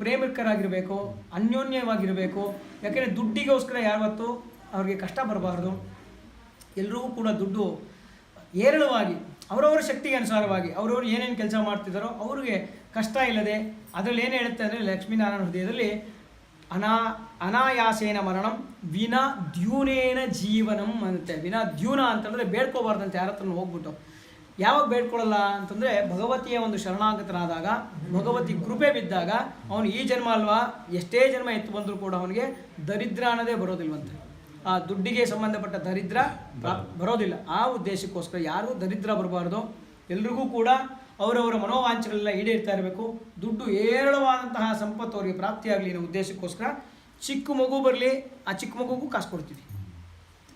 ಪ್ರೇಮಿಕರಾಗಿರಬೇಕು, ಅನ್ಯೋನ್ಯವಾಗಿರಬೇಕು. ಯಾಕೆಂದರೆ ದುಡ್ಡಿಗೋಸ್ಕರ ಯಾವತ್ತೂ ಅವ್ರಿಗೆ ಕಷ್ಟ ಬರಬಾರ್ದು. ಎಲ್ರಿಗೂ ಕೂಡ ದುಡ್ಡು ಹೇರಳವಾಗಿ ಅವರವರ ಶಕ್ತಿಗೆ ಅನುಸಾರವಾಗಿ ಅವರವರು ಏನೇನು ಕೆಲಸ ಮಾಡ್ತಿದ್ದಾರೋ ಅವ್ರಿಗೆ ಕಷ್ಟ ಇಲ್ಲದೆ, ಅದರಲ್ಲಿ ಏನು ಹೇಳುತ್ತೆ ಅಂದರೆ ಲಕ್ಷ್ಮೀನಾರಾಯಣ ಹೃದಯದಲ್ಲಿ ಅನಾಯಾಸೇನ ಮರಣಂ ವಿನಾ ದ್ಯೂನೇನ ಜೀವನಂ ಅನ್ನುತ್ತೆ. ವಿನಾ ದ್ಯೂನ ಅಂತಂದರೆ ಬೇಡ್ಕೋಬಾರ್ದಂತೆ ಯಾರ ಹತ್ರ ಹೋಗ್ಬಿಟ್ಟು. ಯಾವಾಗ ಬೇಡ್ಕೊಳ್ಳಲ್ಲ ಅಂತಂದರೆ, ಭಗವತಿಯ ಒಂದು ಶರಣಾಗತನಾದಾಗ, ಭಗವತಿ ಕೃಪೆ ಬಿದ್ದಾಗ ಅವನು ಈ ಜನ್ಮ ಅಲ್ವಾ, ಎಷ್ಟೇ ಜನ್ಮ ಎತ್ತು ಬಂದರೂ ಕೂಡ ಅವನಿಗೆ ದರಿದ್ರ ಅನ್ನೋದೇ ಬರೋದಿಲ್ವಂತೆ. ಆ ದುಡ್ಡಿಗೆ ಸಂಬಂಧಪಟ್ಟ ದರಿದ್ರ ಬರೋದಿಲ್ಲ. ಆ ಉದ್ದೇಶಕ್ಕೋಸ್ಕರ ಯಾರಿಗೂ ದರಿದ್ರ ಬರಬಾರ್ದು. ಎಲ್ರಿಗೂ ಕೂಡ ಅವರವರ ಮನೋವಾಂಛೆಗಳೆಲ್ಲ ಈಡೇರ್ತಾ ಇರಬೇಕು. ದುಡ್ಡು ಹೇರಳವಾದಂತಹ ಸಂಪತ್ತು ಅವರಿಗೆ ಪ್ರಾಪ್ತಿಯಾಗಲಿ ಅನ್ನೋ ಉದ್ದೇಶಕ್ಕೋಸ್ಕರ ಚಿಕ್ಕ ಮಗು ಬರಲಿ, ಆ ಚಿಕ್ಕ ಮಗುಗೂ ಕಾಸು ಕೊಡ್ತೀವಿ.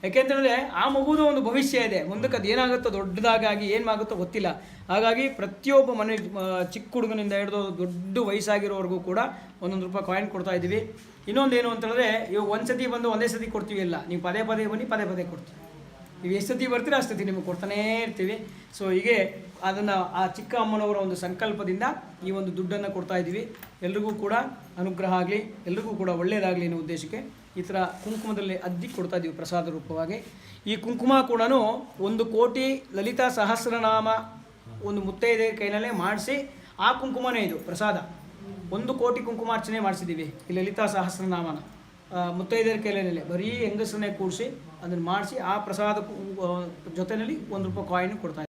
ಯಾಕೆಂತಂದರೆ ಆ ಮಗುದು ಒಂದು ಭವಿಷ್ಯ ಇದೆ, ಮುಂದಕ್ಕೆ ಅದು ಏನಾಗುತ್ತೋ ದೊಡ್ಡದಾಗಿ ಏನಾಗುತ್ತೋ ಗೊತ್ತಿಲ್ಲ. ಹಾಗಾಗಿ ಪ್ರತಿಯೊಬ್ಬ ಮನೆ ಚಿಕ್ಕ ಹುಡುಗನಿಂದ ಹಿಡಿದು ದೊಡ್ಡ ವಯಸ್ಸಾಗಿರೋವರೆಗೂ ಕೂಡ 1 ರೂಪಾಯಿ ಕಾಯಿನ್ ಕೊಡ್ತಾ ಇದ್ದೀವಿ. ಇನ್ನೊಂದೇನು ಅಂತಂದರೆ, ಇವಾಗ ಒಂದು ಸತಿ ಬಂದು ಒಂದೇ ಸತಿ ಕೊಡ್ತೀವಿ ಇಲ್ಲ, ನೀವು ಪದೇ ಪದೇ ಬನ್ನಿ, ಪದೇ ಪದೇ ಕೊಡ್ತೀವಿ. ನೀವು ಎಷ್ಟು ಸತಿ ಬರ್ತೀರೋ ಅಷ್ಟು ಸತಿ ನಿಮಗೆ ಕೊಡ್ತಾನೇ ಇರ್ತೀವಿ. ಸೊ ಹೀಗೆ ಅದನ್ನು ಆ ಚಿಕ್ಕ ಅಮ್ಮನವರ ಒಂದು ಸಂಕಲ್ಪದಿಂದ ಈ ಒಂದು ದುಡ್ಡನ್ನು ಕೊಡ್ತಾ ಇದ್ದೀವಿ. ಎಲ್ರಿಗೂ ಕೂಡ ಅನುಗ್ರಹ ಆಗಲಿ, ಎಲ್ರಿಗೂ ಕೂಡ ಒಳ್ಳೆಯದಾಗಲಿ ಅನ್ನೋ ಉದ್ದೇಶಕ್ಕೆ ಈ ಥರ ಕುಂಕುಮದಲ್ಲಿ ಅದ್ದಿ ಕೊಡ್ತಾ ಇದ್ದೀವಿ ಪ್ರಸಾದ ರೂಪವಾಗಿ. ಈ ಕುಂಕುಮ ಕೂಡ 1 ಕೋಟಿ ಲಲಿತಾ ಸಹಸ್ರನಾಮ ಒಂದು ಮುತ್ತೈದೆ ಕೈನಲ್ಲೇ ಮಾಡಿಸಿ, ಆ ಕುಂಕುಮನೇ ಇದು ಪ್ರಸಾದ. 1 ಕೋಟಿ ಕುಂಕುಮಾರ್ಚನೆ ಮಾಡಿಸಿದ್ದೀವಿ ಈ ಲಲಿತಾ ಸಹಸ್ರನಾಮನ ಮುತ್ತೈದೆಯರ ಕೈಲೇ, ಬರೀ ಹೆಂಗಸರನ್ನೇ ಕೂಡಿಸಿ ಅದನ್ನು ಮಾಡಿಸಿ ಆ ಪ್ರಸಾದ ಜೊತೆಯಲ್ಲಿ 1 ರೂಪಾಯಿ ಕಾಯಿನ್ ಕೊಡ್ತಾ ಇದ್ದೀವಿ.